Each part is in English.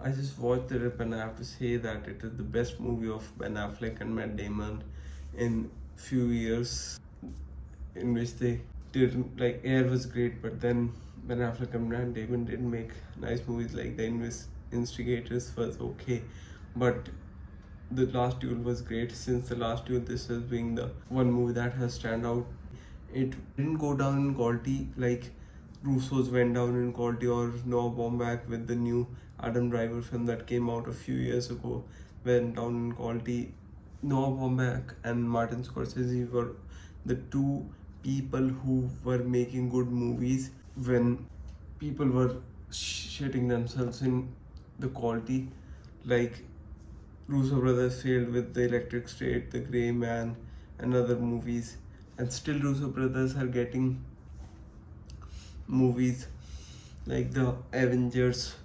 I just watched The Rip and I have to say that it is the best movie of Ben Affleck and Matt Damon in few years, in which they did, like, Air was great, but then Ben Affleck and Matt Damon did make nice movies. Like The Instigators was okay, but The Last Duel was great. Since The Last Duel, this has been the one movie that has stand out. It didn't go down in quality like Russo's went down in quality, or Noah Baumbach with the new Adam Driver film that came out a few years ago went down in quality. Noah Baumbach and Martin Scorsese were the two people who were making good movies when people were shitting themselves in the quality. Like Russo brothers failed with The Electric State, The Grey Man, and other movies, and still Russo brothers are getting movies like the Avengers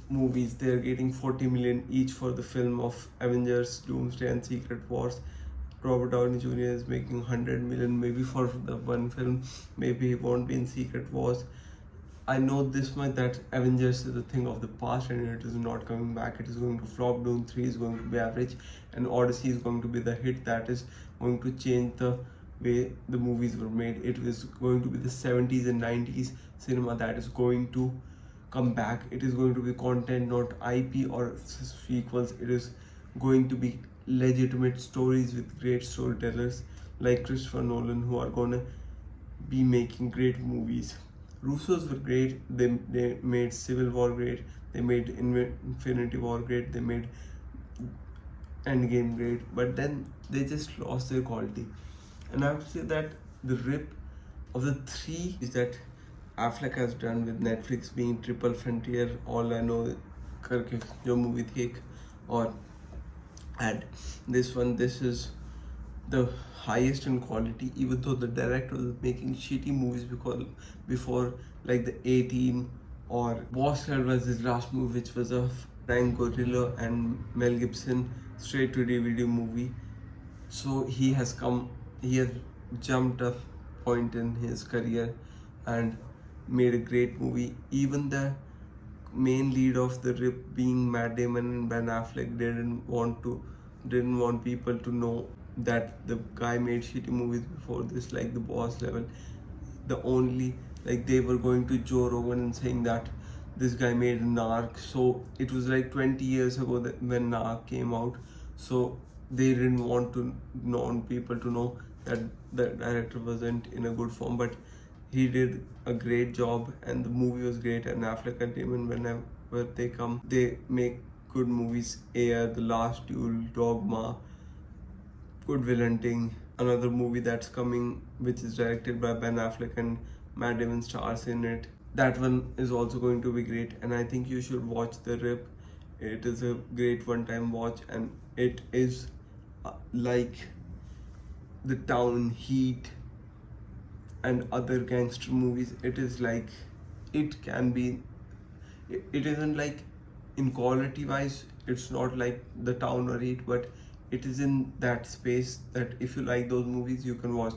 movies. They are getting 40 million each for the film of Avengers, Doomsday, and Secret Wars. Robert Downey Jr. is making 100 million maybe for the one film. Maybe he won't be in Secret Wars. I know this much, that Avengers is a thing of the past and it is not coming back. It is going to flop. Dune 3 is going to be average, and Odyssey is going to be the hit that is going to change the way the movies were made. It is going to be the 70s and 90s cinema that is going to come back. It is going to be content, not IP or sequels. It is going to be legitimate stories with great storytellers like Christopher Nolan, who are gonna be making great movies. Russos were great. They made Civil War great. They made Infinity War great. They made Endgame great. But then they just lost their quality. And I have to say that The Rip, of the three is that Affleck has done with Netflix, being Triple Frontier, All I Know करके जो movie थी एक, और and this is the highest in quality, even though the director was making shitty movies because before, like the A-Team or Boss Level was his last movie, which was a Frank Grillo and Mel Gibson straight to DVD movie. So he has jumped a point in his career and made a great movie. Even the main lead of The Rip, being Matt Damon and Ben Affleck, didn't want people to know that the guy made shitty movies before this, like The Boss Level. The only, like, they were going to Joe Rogan and saying that this guy made Narc. So it was like 20 years ago that when Narc came out. So they didn't want people to know that the director wasn't in a good form, but he did a great job and the movie was great. And Affleck and Damon, whenever they come, they make good movies. Air, The Last Duel, Dogma, Good Will Hunting, another movie that's coming which is directed by Ben Affleck and Matt Damon stars in it. That one is also going to be great, and I think you should watch The Rip. It is a great one-time watch, and it is like The Town, Heat, and other gangster movies. It is like, it can be, it isn't like, in quality wise it's not like The Town or Heat, but it is in that space that if you like those movies you can watch.